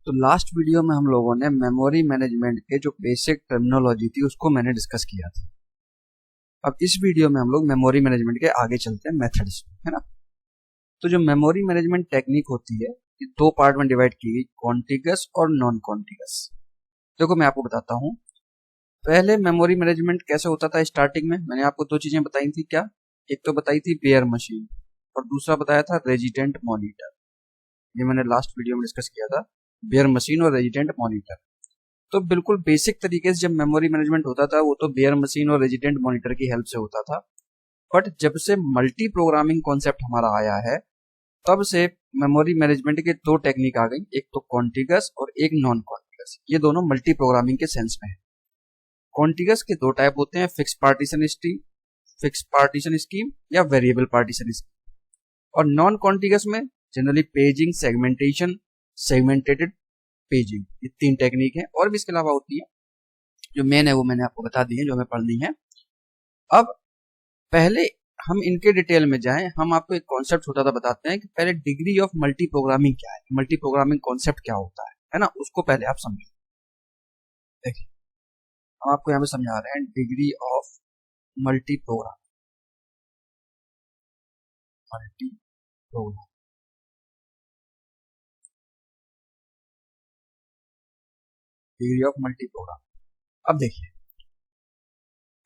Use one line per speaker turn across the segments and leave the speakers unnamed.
तो last video में हम लोगों ने मेमोरी मैनेजमेंट के जो बेसिक टर्मिनोलॉजी थी उसको मैंने डिस्कस किया था। अब इस वीडियो में हम लोग मेमोरी मैनेजमेंट के आगे चलते हैं मेथड्स, है ना। तो जो मेमोरी मैनेजमेंट टेक्निक होती है ये दो पार्ट में डिवाइड की गई, कॉन्टिगस और नॉन कॉन्टिगस। देखो मैं आपको बताता हूँ, पहले मेमोरी मैनेजमेंट कैसे होता था। स्टार्टिंग में मैंने आपको दो चीजें बताई थी। क्या? एक तो बताई थी बेयर मशीन और दूसरा बताया था रेजिडेंट मॉनिटर। ये मैंने लास्ट वीडियो में डिस्कस किया था, बेयर मशीन और रेजिडेंट मॉनिटर। तो बिल्कुल बेसिक तरीके से जब मेमोरी मैनेजमेंट होता था वो तो बेयर मशीन और रेजिडेंट मॉनिटर की हेल्प से होता था। बट जब से मल्टी प्रोग्रामिंग कॉन्सेप्ट हमारा आया है तब से मेमोरी मैनेजमेंट के दो टेक्निक आ गई, एक तो कॉन्टिगस और एक नॉन कॉन्टिगस। ये दोनों मल्टी प्रोग्रामिंग के सेंस में है। कॉन्टिगस के दो टाइप होते हैं, फिक्स पार्टीशन स्कीम या वेरिएबल पार्टीशन स्कीम। और नॉन कॉन्टिगस में generally paging, segmentation, segmented paging, ये तीन टेक्निक है। और भी इसके अलावा होती है, जो मेन है वो मैंने आपको बता दी है, जो हमें पढ़नी है। अब पहले हम इनके डिटेल में जाएं, हम आपको एक कॉन्सेप्ट छोटा सा बताते हैं कि पहले डिग्री ऑफ मल्टी प्रोग्रामिंग क्या है, मल्टी प्रोग्रामिंग कॉन्सेप्ट क्या होता है ना, उसको पहले आप समझिए। देखिए हम आपको यहाँ पे समझा रहे हैं degree of multi programming. Degree of multi programming. अब देखिए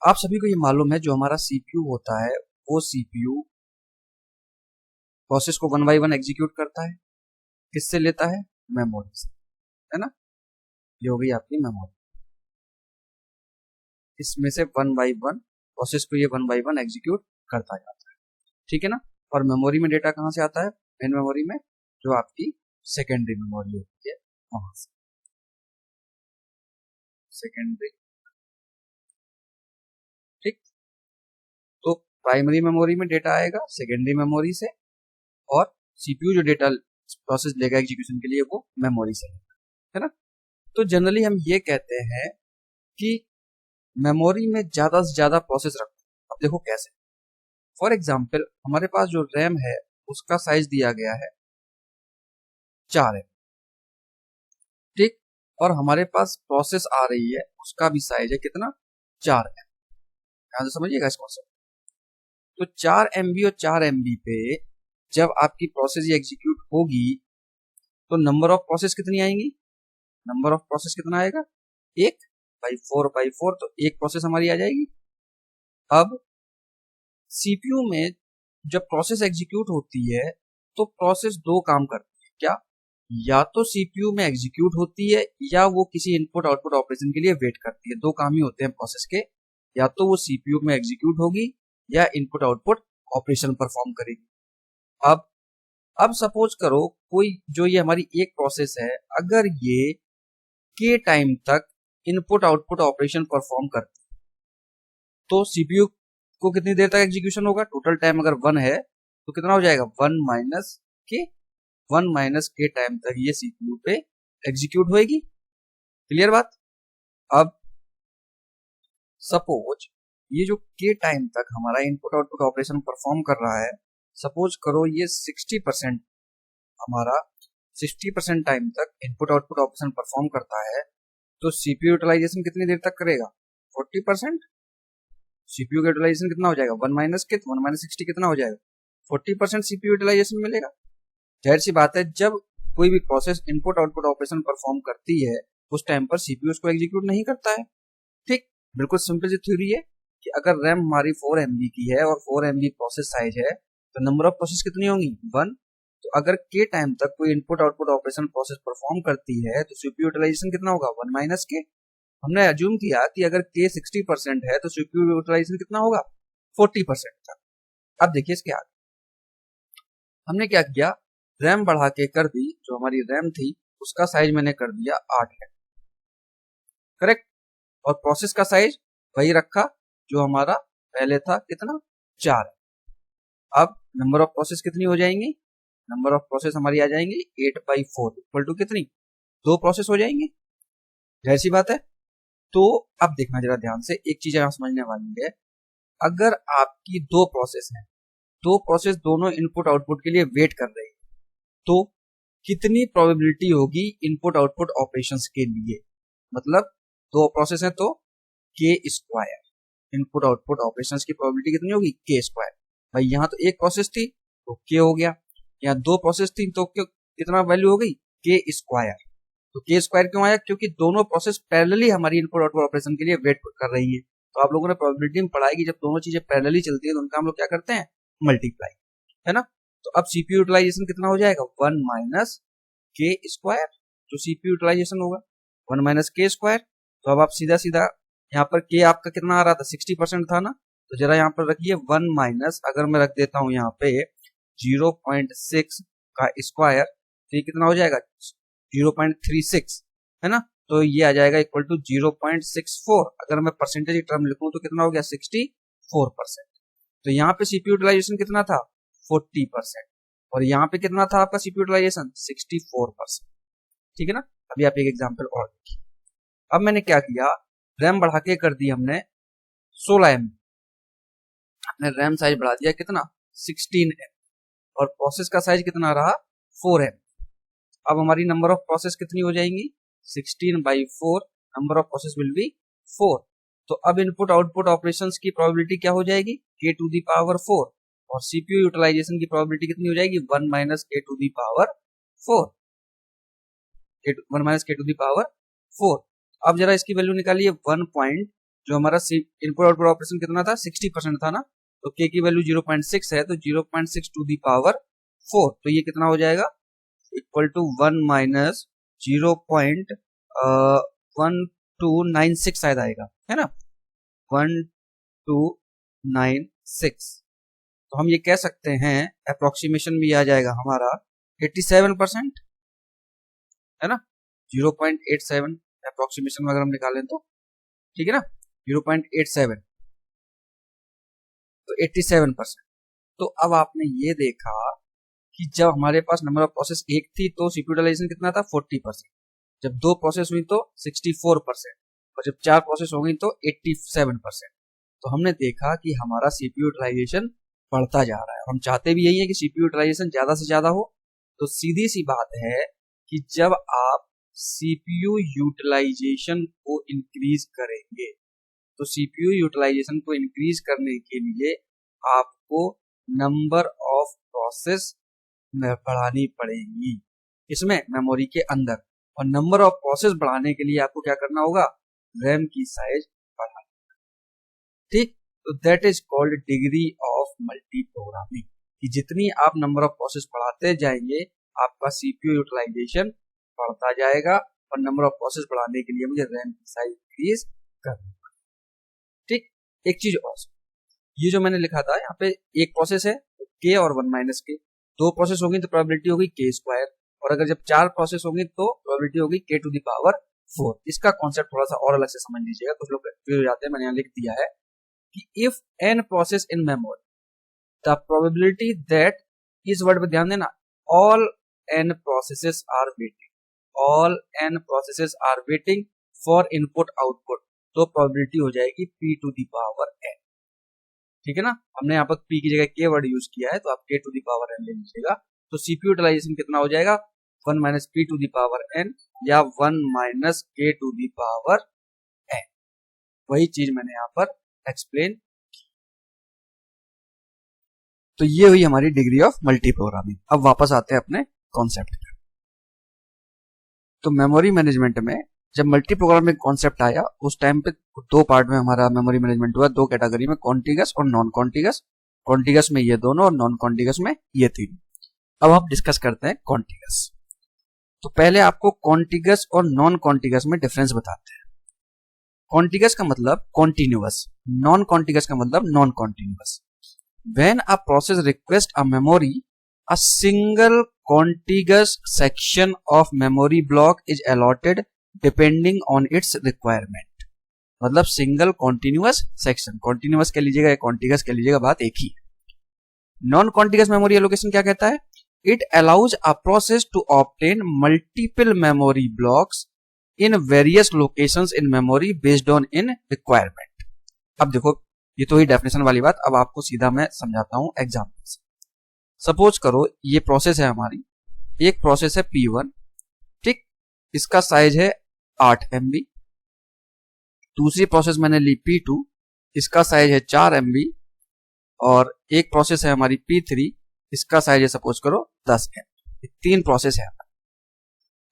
आप सभी को ये मालूम है जो हमारा सीपीयू होता है वो सीपीयू प्रोसेस को वन बाई वन एग्जीक्यूट करता है। किससे लेता है? मेमोरी से, है ना। ये हो गई आपकी मेमोरी। इसमें से वन बाई वन प्रोसेस को ये वन बाई वन एग्जीक्यूट करता जाता है, ठीक है ना। और मेमोरी में डेटा कहाँ से आता है? मेन मेमोरी में, जो आपकी सेकेंडरी मेमोरी होती है वहां से। सेकेंडरी, ठीक। तो प्राइमरी मेमोरी में डेटा आएगा सेकेंडरी मेमोरी से, और सीपीयू जो डेटा प्रोसेस लेगा एग्जीक्यूशन के लिए वो मेमोरी से लेगा, है ना। तो जनरली हम ये कहते हैं कि मेमोरी में ज्यादा से ज्यादा प्रोसेस रखो। अब देखो कैसे। फॉर एग्जाम्पल हमारे पास जो रैम है उसका साइज दिया गया है 4 MB, ठीक। और हमारे पास प्रोसेस आ रही है उसका भी साइज है कितना? 4 MB। ध्यान से समझिएगा इस कॉन्सेप्ट। तो 4 MB और 4 MB पे जब आपकी प्रोसेस ये एग्जीक्यूट होगी तो नंबर ऑफ प्रोसेस कितनी आएंगी? नंबर ऑफ प्रोसेस कितना आएगा? 1/4/4, तो एक प्रोसेस हमारी आ जाएगी। अब सीपीयू में जब प्रोसेस एग्जीक्यूट होती है तो प्रोसेस दो काम करती है। क्या? या तो सीपीयू में एग्जीक्यूट होती है या वो किसी इनपुट आउटपुट ऑपरेशन के लिए वेट करती है। दो काम ही होते हैं प्रोसेस के, या तो वो सीपीयू में एग्जीक्यूट होगी या इनपुट आउटपुट ऑपरेशन परफॉर्म करेगी। अब सपोज करो कोई जो ये हमारी एक प्रोसेस है, अगर ये के टाइम तक इनपुट आउटपुट ऑपरेशन परफॉर्म करती है तो सीपीयू को कितनी देर तक एग्जीक्यूशन होगा? टोटल टाइम अगर 1 है तो कितना हो जाएगा? 1 माइनस के टाइम तक ये सीपीयू पे एग्जीक्यूट होएगी। क्लियर बात? अब सपोज ये जो के टाइम तक हमारा इनपुट आउटपुट ऑपरेशन परफॉर्म कर रहा है, सपोज करो ये 60% हमारा 60% टाइम तक इनपुट आउटपुट ऑपरेशन परफॉर्म करता है, तो सीपीयू यूटिलाइजेशन कितनी देर तक करेगा? 40%। सीपीयू का यूटिलाइजेशन कितना हो जाएगा? 1 माइनस 60 कितना हो जाएगा? 40% सीपीयू यूटिलाइजेशन मिलेगा। जाहिर सी बात है जब कोई भी process input output operation perform करती है उस टाइम पर सीपीयू उसको एग्जीक्यूट नहीं करता है, ठीक। बिल्कुल सिंपल सी थ्योरी है कि अगर रैम हमारी 4 MB की है और 4 MB प्रोसेस साइज है तो नंबर ऑफ प्रोसेस कितनी होंगी? 1। तो अगर के टाइम तक कोई input output operation process perform करती है तो सीपीयू यूटिलाइजेशन कितना होगा? 1 माइनस के। हमने अज्यूम किया कि अगर के 60% है तो सीपीयू यूटिलाइजेशन कितना होगा? 40% तक। अब देखिए इसके आगे हमने क्या किया, रैम बढ़ा के कर दी, जो हमारी रैम थी उसका साइज मैंने कर दिया 8 है, करेक्ट। और प्रोसेस का साइज वही रखा जो हमारा पहले था, कितना? 4 है। अब नंबर ऑफ प्रोसेस कितनी हो जाएंगी? नंबर ऑफ प्रोसेस हमारी आ जाएंगी 8/4 इक्वल टू कितनी? 2 प्रोसेस हो जाएंगी। जाहिर सी बात है। तो अब देखना जरा ध्यान से, एक चीज यहां समझने वाली है, अगर आपकी दो प्रोसेस हैं, दो प्रोसेस दोनों इनपुट आउटपुट के लिए वेट कर रही है, तो कितनी प्रोबेबिलिटी होगी इनपुट आउटपुट ऑपरेशंस के लिए, मतलब दो प्रोसेस है तो के स्क्वायर, इनपुट आउटपुट ऑपरेशंस की प्रोबेबिलिटी कितनी होगी के स्क्वायर। भाई यहाँ तो एक प्रोसेस थी तो के हो गया, यहाँ दो प्रोसेस थी तो कितना वैल्यू हो गई के स्क्वायर। तो के स्क्वायर क्यों आया, क्योंकि दोनों प्रोसेस पैरेलली हमारी इनपुट आउटपुट ऑपरेशन के लिए वेट कर रही है। तो आप लोगों ने प्रोबेबिलिटी में पढ़ा है कि जब दोनों चीजें पैरेलली चलती है तो उनका हम लोग क्या करते हैं मल्टीप्लाई, है ना। तो अब सीपीयू यूटिलाइजेशन कितना हो जाएगा 1 माइनस के स्क्वायर, जो सीपीयू यूटिलाइजेशन होगा 1 माइनस के स्क्वायर। तो अब आप सीधा सीधा यहाँ पर के आपका कितना आ रहा था 60% था ना, तो जरा यहाँ पर रखिए 1 माइनस, अगर मैं रख देता हूँ यहाँ पे 0.6 का स्क्वायर तो ये कितना हो जाएगा 0.36, है ना। तो ये आ जाएगा इक्वल टू 0.64। अगर मैं परसेंटेज टर्म लिखूं तो कितना हो गया 64%। तो यहाँ पे सीपीयू यूटिलाइजेशन कितना था 40% और यहाँ पे कितना था आपका सीपीयू यूटिलाइजेशन 64%, ठीक है ना। अभी आप एक एग्जांपल और देखिए। अब मैंने क्या किया, रैम बढ़ा के कर दी हमने 16 एम, हमने रैम साइज बढ़ा दिया कितना 16 एम और प्रोसेस का साइज कितना रहा 4 एम। अब हमारी नंबर ऑफ प्रोसेस कितनी हो जाएंगी 16/4, number of process will be 4। तो अब इनपुट आउटपुट ऑपरेशंस की प्रोबेबिलिटी क्या हो जाएगी k टू दी पावर 4 और सीपीयू यूटिलाइजेशन की प्रोबेबिलिटी कितनी हो जाएगी 1 minus k to the power 4, 1 minus k to the power 4। अब जरा इसकी वैल्यू निकालिए 1 पॉइंट, जो हमारा इनपुट आउटपुट ऑपरेशन कितना था 60% था ना, तो k की वैल्यू 0.6 है तो 0.6 टू दी पावर 4, तो ये कितना हो जाएगा इक्वल टू 1 माइनस 0.1296 शायद आएगा, है ना 1296। तो हम ये कह सकते हैं अप्रोक्सीमेशन भी आ जाएगा हमारा 87%, है ना 0.87 अप्रोक्सीमेशन में अगर हम निकालें तो, ठीक है ना 0.87 तो 87%। तो अब आपने ये देखा कि जब हमारे पास नंबर ऑफ प्रोसेस एक थी तो सीपीयू यूटिलाइजेशन कितना था 40%, जब दो प्रोसेस हुई तो 64% और जब चार प्रोसेस हो गई तो 87%। तो हमने देखा कि हमारा सीपीयू यूटिलाइजेशन बढ़ता जा रहा है। हम चाहते भी यही है कि सीपीयू यूटिलाइजेशन ज्यादा से ज्यादा हो। तो सीधी सी बात है कि जब आप सीपीयू यूटिलाइजेशन को इंक्रीज करेंगे तो सीपीयू यूटिलाइजेशन को इंक्रीज करने के लिए आपको नंबर ऑफ प्रोसेस बढ़ानी पड़ेगी इसमें मेमोरी के अंदर, और नंबर ऑफ प्रोसेस बढ़ाने के लिए आपको क्या करना होगा रैम की साइज बढ़ानी, ठीक। तो that is called degree of multi programming, कि जितनी आप नंबर ऑफ प्रोसेस बढ़ाते जाएंगे आपका सीपीयू यूटिलाइजेशन बढ़ता जाएगा और नंबर ऑफ प्रोसेस बढ़ाने के लिए मुझे रैम की साइज इंक्रीज करनी पड़ेगी, ठीक। एक चीज और, ये जो मैंने लिखा था यहाँ पे एक प्रोसेस है के और 1 माइनस के, दो प्रोसेस होगी तो प्रोबेबिलिटी होगी के स्क्वायर, और अगर जब चार प्रोसेस होगी तो प्रोबेबिलिटी होगी के टू दी पावर 4। इसका कॉन्सेप्ट थोड़ा सा और अलग से समझ लीजिएगा, कुछ लोग कंफ्यूज हो जाते हैं। मैंने यहाँ लिख दिया है कि if n process in memory the probability that, इस वर्ड पे ध्यान देना, all n processes are waiting, all n processes are waiting for input output, तो प्रोबेबिलिटी हो जाएगी p to the power n, ठीक है ना। हमने यहाँ पर p की जगह k वर्ड यूज किया है तो आप k to the power n ले लीजिएगा। तो सीपीयू यूटिलाइजेशन कितना हो जाएगा 1 minus p to the power n या 1 minus k to the power n, वही चीज मैंने यहाँ पर एक्सप्लेन। तो ये हुई हमारी डिग्री ऑफ मल्टी प्रोग्रामिंग। अब वापस आते हैं अपने कॉन्सेप्ट पे। तो मेमोरी मैनेजमेंट में जब मल्टी प्रोग्रामिंग कॉन्सेप्ट आया उस टाइम पे दो पार्ट में हमारा मेमोरी मैनेजमेंट हुआ, दो कैटेगरी में, कॉन्टिगस और नॉन कॉन्टिगस। कॉन्टिगस में ये दोनों और नॉन कॉन्टिगस में ये तीन। अब हम डिस्कस करते हैं कॉन्टिगस। तो पहले आपको कॉन्टिगस और नॉन कॉन्टिगस में डिफरेंस बताते हैं। कॉन्टिगस का मतलब कॉन्टिन्यूअस, नॉन कॉन्टिगस का मतलब non continuous. When a process request a memory, a single contiguous section of memory block is allotted depending on its requirement। मतलब सिंगल कॉन्टिन्यूअस सेक्शन, कॉन्टिन्यूअस कह लीजिएगा या कॉन्टिगस कह लीजिएगा, बात एक ही। नॉन कॉन्टिगस मेमोरी एलोकेशन क्या कहता है, it allows a process to obtain multiple memory blocks in various locations in memory based on in requirement. अब देखो ये तो ही डेफिनेशन वाली बात, अब आपको सीधा मैं समझाता हूं एग्जाम्पल से। सपोज करो ये प्रोसेस है हमारी, एक प्रोसेस है P1, ठीक, इसका साइज है 8 MB। दूसरी प्रोसेस मैंने ली P2, इसका साइज है 4 MB। और एक प्रोसेस है हमारी P3, इसका साइज है सपोज करो 10 MB। तीन प्रोसेस है।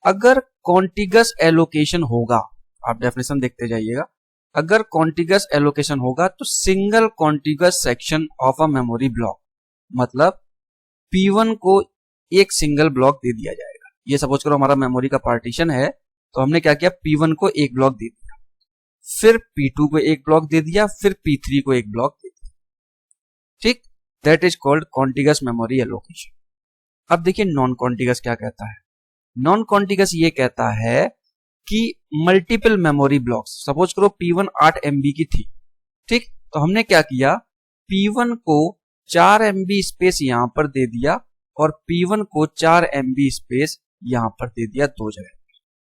अगर कॉन्टिगस एलोकेशन होगा, आप डेफिनेशन देखते जाइएगा, अगर कॉन्टिगस एलोकेशन होगा तो single contiguous section of a memory block, मतलब P1 को एक सिंगल ब्लॉक दे दिया जाएगा। ये सपोज करो हमारा मेमोरी का पार्टीशन है, तो हमने क्या किया, P1 को एक ब्लॉक दे दिया, फिर P2 को एक ब्लॉक दे दिया, फिर P3 को एक ब्लॉक दे दिया, ठीक। That is called contiguous memory allocation. अब देखिए नॉन कॉन्टिगस क्या कहता है। नॉन कॉन्टिगस ये कहता है कि मल्टीपल मेमोरी ब्लॉक्स, सपोज करो P1 8 MB की थी, ठीक, तो हमने क्या किया, P1 को 4 MB स्पेस यहां पर दे दिया और P1 को 4 MB स्पेस यहां पर दे दिया, दो जगह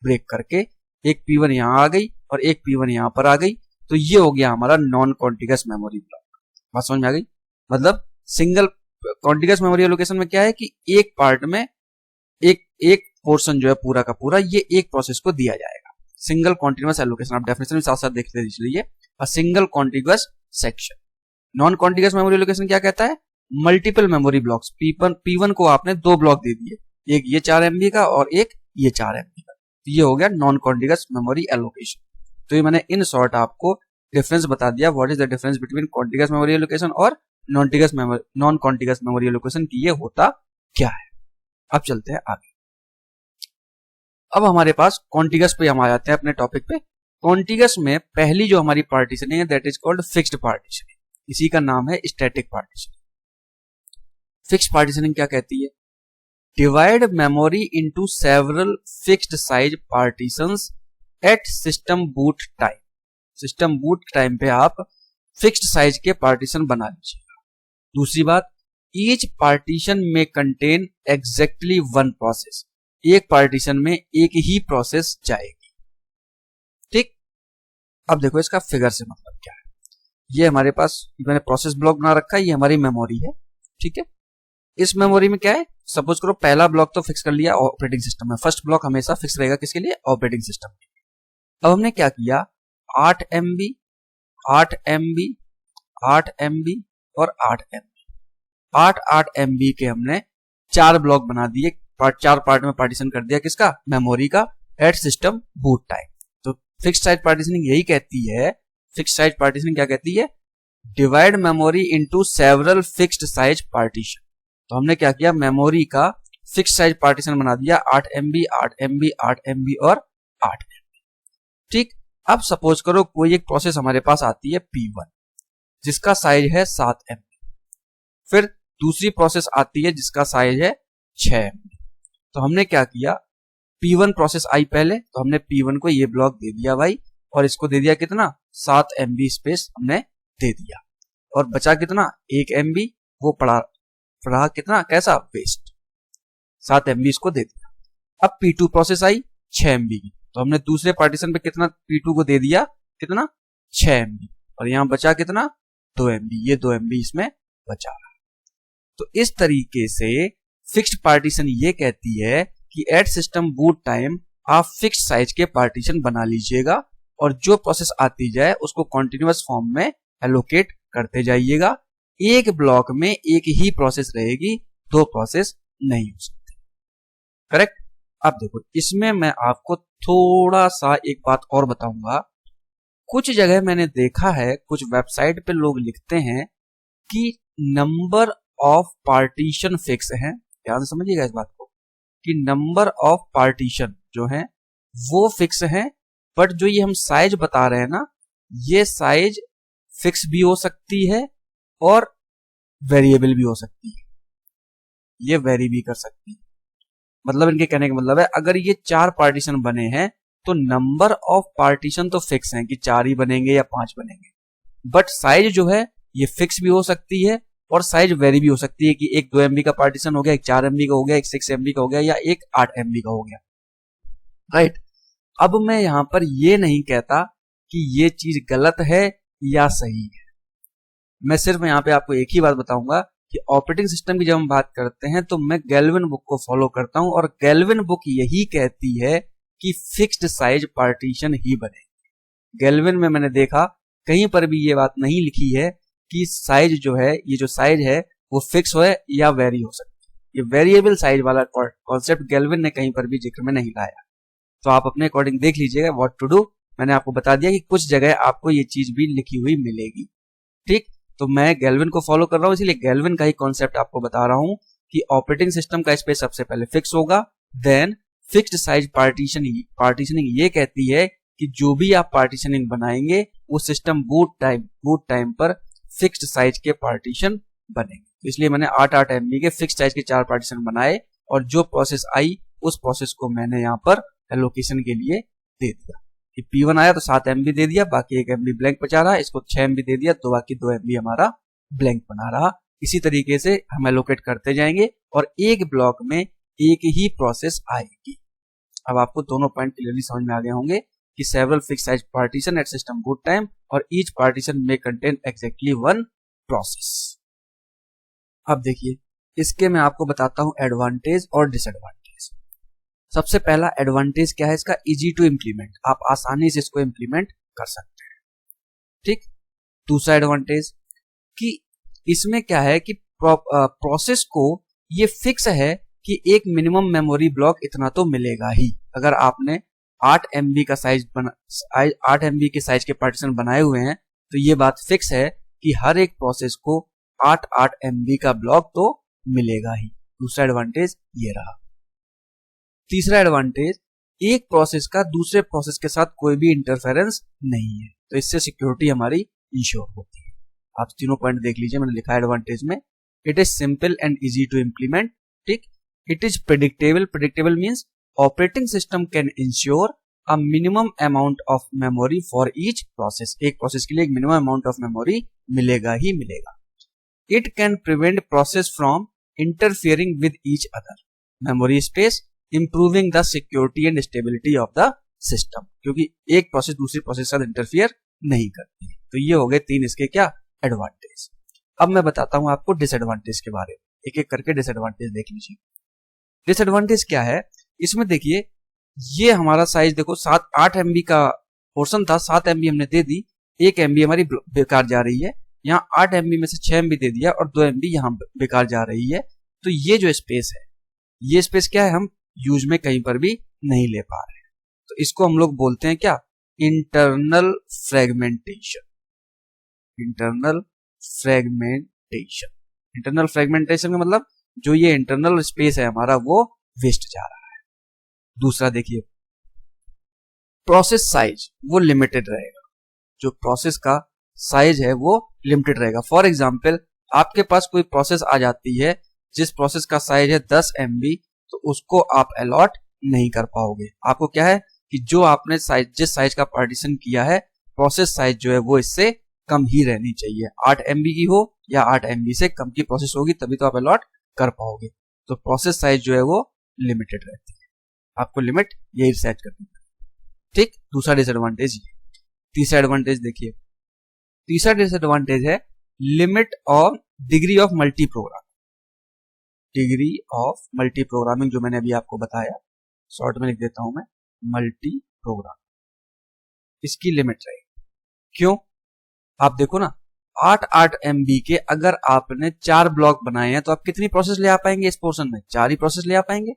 ब्रेक करके, एक P1 यहां आ गई और एक P1 यहां पर आ गई, तो ये हो गया हमारा नॉन कॉन्टिगस मेमोरी ब्लॉक। बात समझ में आ गई? मतलब सिंगल कॉन्टिगस मेमोरी एलोकेशन में क्या है कि एक पार्ट में एक पोर्शन जो है पूरा का पूरा ये एक प्रोसेस को दिया जाएगा। सिंगल कॉन्टिन्यूअस एलोकेशन, आप डेफिनेशन में साथ साथ देखते चलिए, a single continuous section. Non continuous memory allocation क्या कहता है, मल्टीपल मेमोरी ब्लॉक्स। P1 को आपने दो ब्लॉक दे दिए, एक ये 4 MB का और एक ये 4 MB का, तो ये हो गया नॉन कॉन्टिन्यूअस मेमोरी एलोकेशन। तो ये मैंने इन शॉर्ट आपको डिफरेंस बता दिया, what is the difference between continuous memory allocation और नॉन कॉन्टिन्यूअस मेमोरी एलोकेशन की ये होता क्या है। अब चलते हैं आगे। अब हमारे पास कॉन्टिगस पे हम आ जाते हैं अपने टॉपिक पे। कॉन्टिगस में पहली जो हमारी पार्टीशन है that is called fixed partition, इसी का नाम है स्टैटिक पार्टीशन। फिक्स्ड पार्टीशनिंग क्या कहती है, divide memory into several fixed size partitions at system boot time. System boot time पे आप फिक्स्ड साइज के पार्टीशन बना लीजिएगा। दूसरी बात, ईच पार्टीशन में कंटेन एग्जैक्टली वन प्रोसेस, एक पार्टीशन में एक ही प्रोसेस जाएगी, ठीक। अब देखो इसका फिगर से मतलब क्या है। ये हमारे पास मैंने प्रोसेस ब्लॉक बना रखा है, ये हमारी मेमोरी है, ठीक है। इस मेमोरी में क्या है, सपोज करो पहला ब्लॉक तो फिक्स कर लिया ऑपरेटिंग सिस्टम में, फर्स्ट ब्लॉक हमेशा फिक्स रहेगा किसके लिए, ऑपरेटिंग सिस्टम के लिए। अब हमने क्या किया, 8 MB 8 MB 8 MB और 8 MB 8 MB के हमने 4 ब्लॉक बना दिए, चार पार्ट में पार्टीशन कर दिया, किसका, मेमोरी का, एट सिस्टम बूट टाइम। तो फिक्स्ड साइज पार्टीशनिंग यही कहती है, फिक्स्ड साइज पार्टीशनिंग क्या कहती है, divide memory into several fixed size partition. तो हमने क्या किया, मेमोरी का फिक्स्ड साइज पार्टीशन बना दिया, 8 MB 8 MB 8 MB और 8 MB, ठीक। अब सपोज करो कोई एक प्रोसेस हमारे पास आती है P1 जिसका साइज है 7 MB, फिर दूसरी प्रोसेस आती है जिसका साइज है 6 MB। तो हमने क्या किया, P1 प्रोसेस आई पहले, तो हमने P1 को ये ब्लॉक दे दिया भाई, और इसको दे दिया कितना, 7 MB स्पेस हमने दे दिया, और बचा कितना, 1 MB, वो पड़ा कितना, कैसा, वेस्ट, 7 MB इसको दे दिया। अब P2 प्रोसेस आई 6 MB की, तो हमने दूसरे पार्टीशन पे कितना P2 को दे दिया, कितना, 6 MB, और यहां बचा कितना, 2 MB, ये 2 MB इसमें बचा रहा। तो इस तरीके से फिक्स्ड पार्टीशन ये कहती है कि एट सिस्टम बूट टाइम आप फिक्स्ड साइज के पार्टीशन बना लीजिएगा, और जो प्रोसेस आती जाए उसको कॉन्टिन्यूअस फॉर्म में एलोकेट करते जाइएगा। एक ब्लॉक में एक ही प्रोसेस रहेगी, दो प्रोसेस नहीं हो सकती, करेक्ट। अब देखो इसमें मैं आपको थोड़ा सा एक बात और बताऊंगा। कुछ जगह मैंने देखा है, कुछ वेबसाइट पे लोग लिखते हैं कि नंबर ऑफ पार्टीशन फिक्स है, ध्यान से समझिएगा इस बात को, कि नंबर ऑफ पार्टीशन जो है वो फिक्स है, बट जो ये हम साइज बता रहे हैं ना, ये साइज फिक्स भी हो सकती है और वेरिएबल भी हो सकती है, ये वेरी भी कर सकती है। मतलब इनके कहने का मतलब है, अगर ये 4 पार्टीशन बने हैं तो नंबर ऑफ पार्टीशन तो फिक्स है कि 4 ही बनेंगे या 5 बनेंगे, बट साइज जो है ये फिक्स भी हो सकती है और साइज वेरी भी हो सकती है कि एक 2 MB का पार्टीशन हो गया, एक 4 MB का हो गया, एक 6 MB का हो गया, या एक 8 MB का हो गया, राइट। अब मैं यहां पर ये नहीं कहता कि ये चीज गलत है या सही है, मैं सिर्फ यहां पे आपको एक ही बात बताऊंगा कि ऑपरेटिंग सिस्टम की जब हम बात करते हैं तो मैं गैल्विन बुक को फॉलो करता हूं, और गैल्विन बुक यही कहती है कि फिक्स्ड साइज पार्टीशन ही बने। गैल्विन में मैंने देखा कहीं पर भी ये बात नहीं लिखी है कि साइज जो है, ये जो साइज है वो फिक्स हो या वेरी हो सकती है। ये वेरिएबल साइज वाला कॉन्सेप्ट गैल्विन ने कहीं पर भी जिक्र में नहीं लाया। तो आप अपने अकॉर्डिंग देख लीजिएगा व्हाट टू डू। मैंने आपको बता दिया कि कुछ जगह आपको ये चीज भी लिखी हुई मिलेगी। ठीक, तो मैं गैल्विन को फॉलो कर रहा हूं, इसलिए गैल्विन का ही कॉन्सेप्ट आपको बता रहा हूं कि ऑपरेटिंग सिस्टम का स्पेस सबसे पहले फिक्स होगा, देन फिक्स्ड साइज पार्टीशनिंग ये कहती है कि जो भी आप पार्टीशनिंग बनाएंगे वो सिस्टम बूट टाइम पर फिक्स्ड साइज के पार्टीशन बनेंगे। तो इसलिए मैंने 8 MB के फिक्स्ड साइज के 4 पार्टीशन बनाए, और जो प्रोसेस आई उस प्रोसेस को मैंने यहाँ पर एलोकेशन के लिए दे दिया कि P1 आया तो 7 MB दे दिया, बाकी 1 MB ब्लैंक बचा रहा, इसको 6 MB दे दिया तो बाकी 2 MB हमारा ब्लैंक बना रहा। इसी तरीके से हम एलोकेट करते जाएंगे और एक ब्लॉक में एक ही प्रोसेस आएगी। अब आपको दोनों पॉइंट क्लियरली समझ में आ गए होंगे कि several fix size partition at system boot time और ईच पार्टीशन में कंटेन एग्जैक्टली वन प्रोसेस। अब देखिए, इसके मैं आपको बताता हूं एडवांटेज और डिसएडवांटेज। सबसे पहला एडवांटेज क्या है इसका, इजी टू इम्प्लीमेंट, आप आसानी से इसको इम्प्लीमेंट कर सकते हैं। ठीक, दूसरा एडवांटेज कि इसमें क्या है कि प्रोसेस को ये फिक्स है कि एक मिनिमम मेमोरी ब्लॉक इतना तो मिलेगा ही। अगर आपने 8 MB का साइज 8 MB के साइज के पार्टीशन बनाए हुए हैं तो ये बात फिक्स है कि हर एक प्रोसेस को 8 MB का ब्लॉक तो मिलेगा ही। दूसरा एडवांटेज ये रहा। तीसरा एडवांटेज, एक प्रोसेस का दूसरे प्रोसेस के साथ कोई भी इंटरफेरेंस नहीं है, तो इससे सिक्योरिटी हमारी इंश्योर होती है। आप तीनों पॉइंट देख लीजिए, मैंने लिखा है एडवांटेज में, it is simple and easy to implement. ठीक, it is predictable means operating system can ensure a minimum amount of memory for each process, एक प्रोसेस के लिए एक मिनिमम अमाउंट ऑफ मेमोरी मिलेगा ही मिलेगा। It can prevent process from interfering with each other memory space, improving the security and stability of the system, क्योंकि एक process दूसरी process के साथ इंटरफियर नहीं करती। तो ये हो गए 3 इसके क्या एडवांटेज। अब मैं बताता हूं आपको डिसएडवांटेज के बारे में, एक एक करके डिसएडवांटेज देख लीजिए। डिसएडवांटेज क्या है इसमें, देखिए ये हमारा साइज देखो 8 MB का पोर्शन था, 7 MB हमने दे दी, 1 MB हमारी बेकार जा रही है। यहाँ 8 MB में से 6 MB दे दिया और 2 MB यहाँ बेकार जा रही है। तो ये जो स्पेस है, ये स्पेस क्या है, हम यूज में कहीं पर भी नहीं ले पा रहे हैं। तो इसको हम लोग बोलते हैं क्या, इंटरनल फ्रेगमेंटेशन। इंटरनल फ्रेगमेंटेशन का मतलब जो ये इंटरनल स्पेस है हमारा वो वेस्ट जा रहा है। दूसरा देखिए, प्रोसेस साइज वो लिमिटेड रहेगा, जो प्रोसेस का साइज है वो लिमिटेड रहेगा। फॉर एग्जांपल, आपके पास कोई प्रोसेस आ जाती है जिस प्रोसेस का साइज है 10 MB, तो उसको आप अलॉट नहीं कर पाओगे। आपको क्या है कि जो आपने जिस साइज का पार्टीशन किया है, प्रोसेस साइज जो है वो इससे कम ही रहनी चाहिए। 8 MB की हो या 8 MB से कम की प्रोसेस होगी तभी तो आप अलॉट कर पाओगे। तो प्रोसेस साइज जो है वो लिमिटेड रहती है, आपको लिमिट यही सेट करनी है। ठीक, दूसरा डिसएडवांटेज ये। तीसरा एडवांटेज देखिए, तीसरा डिसएडवांटेज है limit of degree of multi programming. Degree of multi programming जो मैंने अभी आपको बताया, शॉर्ट में लिख देता हूं मैं, मल्टी प्रोग्रामिंग, इसकी लिमिट रहेगी। क्यों, आप देखो ना, 8 MB के अगर आपने 4 ब्लॉक बनाए हैं तो आप कितनी प्रोसेस ले आ पाएंगे इस पोर्शन में, 4 ही प्रोसेस ले आ पाएंगे।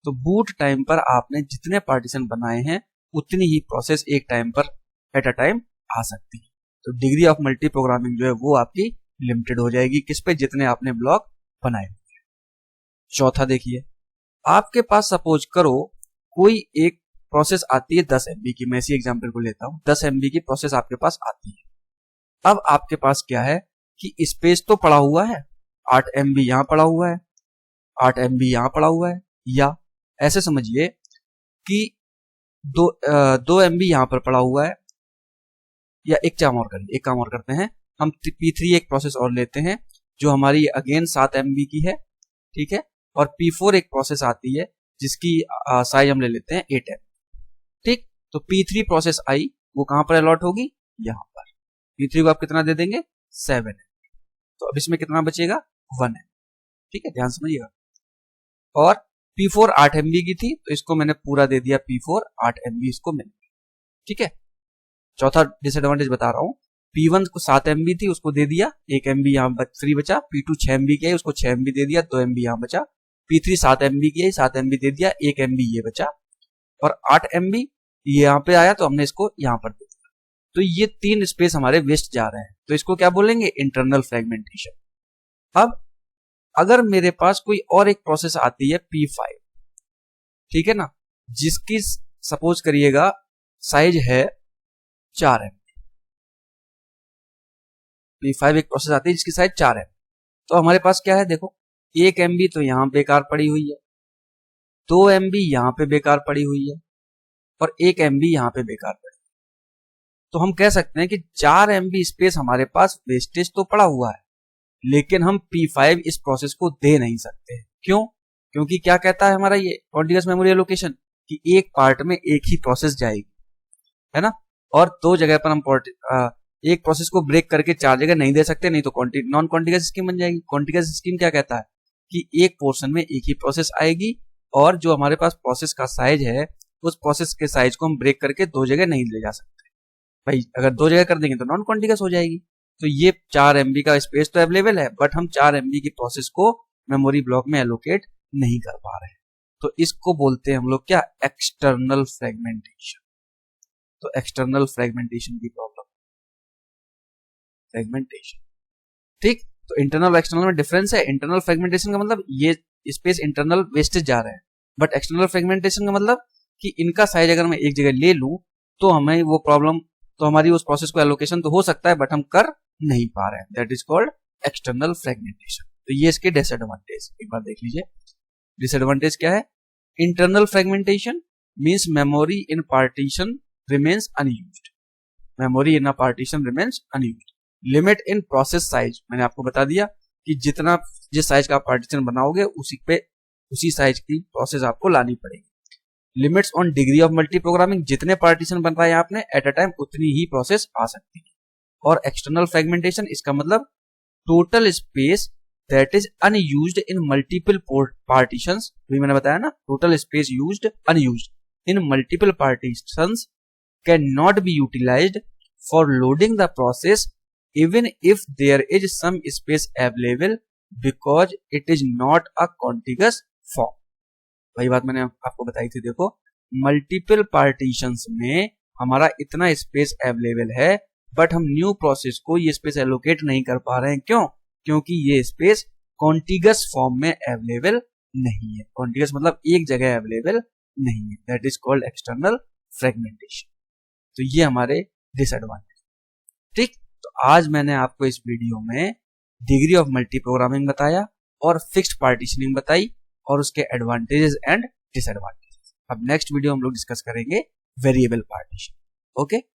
तो बूट टाइम पर आपने जितने पार्टीशन बनाए हैं उतनी ही प्रोसेस एक टाइम पर एट अ टाइम आ सकती है। तो डिग्री ऑफ मल्टी प्रोग्रामिंग जो है वो आपकी लिमिटेड हो जाएगी, किस पे, जितने आपने ब्लॉक बनाए। चौथा देखिए, आपके पास सपोज करो कोई एक प्रोसेस आती है 10 MB की, मैं इसी एग्जांपल को लेता हूं, 10 MB की प्रोसेस आपके पास आती है। अब आपके पास क्या है कि स्पेस तो पड़ा हुआ है, 8 MB यहां पड़ा हुआ है, 8 MB यहां पड़ा हुआ है, या ऐसे समझिए कि 2 MB यहां पर पड़ा हुआ है, या एक काम और करते हैं, हम P3 एक प्रोसेस और लेते हैं जो हमारी अगेन 7 MB की है, ठीक है, और P4 एक प्रोसेस आती है जिसकी साइज हम ले लेते हैं 8 MB। ठीक, तो P3 प्रोसेस आई, वो कहां पर अलॉट होगी, यहां पर। P3 को आप कितना दे देंगे, 7 MB। तो अब इसमें कितना बचेगा, 1 MB। ठीक है, ध्यान समझिएगा। और P4 8 MB की थी तो इसको मैंने पूरा दे दिया P4 8 MB इसको मिल गया। ठीक है, चौथा डिसएडवांटेज बता रहा हूं, P1 को 7 MB थी उसको दे दिया, 1 MB यहाँ फ्री बचा। P2 6 MB की है उसको 6 MB दे दिया, 2 MB यहाँ बचा। P3 7 MB की है, 7 MB दे दिया, 1 MB ये बचा। और 8 MB ये यहाँ पे आया तो हमने इसको यहाँ पर दे दिया। तो ये 3 स्पेस हमारे वेस्ट जा रहे हैं, तो इसको क्या बोलेंगे, इंटरनल फ्रेगमेंटेशन। अब अगर मेरे पास कोई और एक प्रोसेस आती है P5, ठीक है ना, जिसकी सपोज करिएगा साइज है 4 MB। P5 एक प्रोसेस आती है जिसकी साइज 4 MB। तो हमारे पास क्या है, देखो 1 MB तो यहां बेकार पड़ी हुई है, 2 MB यहां पे बेकार पड़ी हुई है और 1 MB यहां पे बेकार पड़ी। तो हम कह सकते हैं कि 4 MB स्पेस हमारे पास वेस्टेज तो पड़ा हुआ है, लेकिन हम P5 इस प्रोसेस को दे नहीं सकते। क्यों? क्योंकि क्या कहता है हमारा ये कॉन्टिग्यूअस मेमोरी एलोकेशन कि एक पार्ट में एक ही प्रोसेस जाएगी, है ना, और 2 जगह पर हम एक प्रोसेस को ब्रेक करके 4 जगह नहीं दे सकते, नहीं तो नॉन कॉन्टिग्यूअस स्कीम बन जाएगी। कॉन्टिग्यूअस स्कीम क्या कहता है कि एक पोर्शन में एक ही प्रोसेस आएगी और जो हमारे पास प्रोसेस का साइज है उस प्रोसेस के साइज को हम ब्रेक करके 2 जगह नहीं ले जा सकते। भाई अगर 2 जगह कर देंगे तो नॉन कॉन्टिग्यूअस हो जाएगी। तो ये 4 MB का स्पेस तो अवेलेबल है, बट हम 4 MB की प्रोसेस को मेमोरी ब्लॉक में एलोकेट नहीं कर पा रहे हैं। तो इसको बोलते हैं हम लोग क्या, एक्सटर्नल फ्रेगमेंटेशन। तो एक्सटर्नल फ्रेगमेंटेशन की प्रॉब्लम, फ्रेगमेंटेशन। ठीक, तो इंटरनल और एक्सटर्नल में डिफरेंस है। इंटरनल फ्रेगमेंटेशन का मतलब ये स्पेस इंटरनल वेस्टेज जा रहे हैं, बट एक्सटर्नल फ्रेगमेंटेशन का मतलब कि इनका साइज अगर मैं एक जगह ले लूं तो हमें वो प्रॉब्लम, तो हमारी उस प्रोसेस को एलोकेशन तो हो सकता है बट हम कर नहीं पा रहे हैं। That is called external fragmentation. तो ये इसके डिसएडवांटेज एक बार देख लीजिए। डिसएडवांटेज क्या है, internal fragmentation means memory in partition remains unused. Memory in a partition remains unused. Limit in process size, मैंने आपको बता दिया कि जितना जिस साइज का पार्टीशन बनाओगे उसी साइज की प्रोसेस आपको लानी पड़ेगी। Limits on degree of multi programming, जितने पार्टीशन बनवाए आपने एट अ टाइम उतनी ही प्रोसेस आ सकती है। और एक्सटर्नल फ्रेगमेंटेशन इसका मतलब total space that is unused in multiple partitions. भी मैंने बताया ना, total space used unused in multiple partitions can not be utilised for loading the process even if there is some space available because it is not a contiguous form. वही बात मैंने आपको बताई थी। देखो मल्टीपल पार्टीशंस में हमारा इतना स्पेस अवेलेबल है बट हम न्यू प्रोसेस को ये स्पेस एलोकेट नहीं कर पा रहे हैं। क्यों? क्योंकि ये स्पेस कॉन्टिगस फॉर्म में अवेलेबल नहीं है। कॉन्टिगस मतलब एक जगह अवेलेबल नहीं है। That is called external fragmentation. तो ये हमारे डिसएडवांटेज। ठीक, तो आज मैंने आपको इस वीडियो में डिग्री ऑफ मल्टी प्रोग्रामिंग बताया और फिक्स्ड पार्टीशनिंग बताई और उसके एडवांटेजेस एंड डिसएडवांटेजेस। अब नेक्स्ट वीडियो हम लोग डिस्कस करेंगे वेरिएबल पार्टीशन। ओके।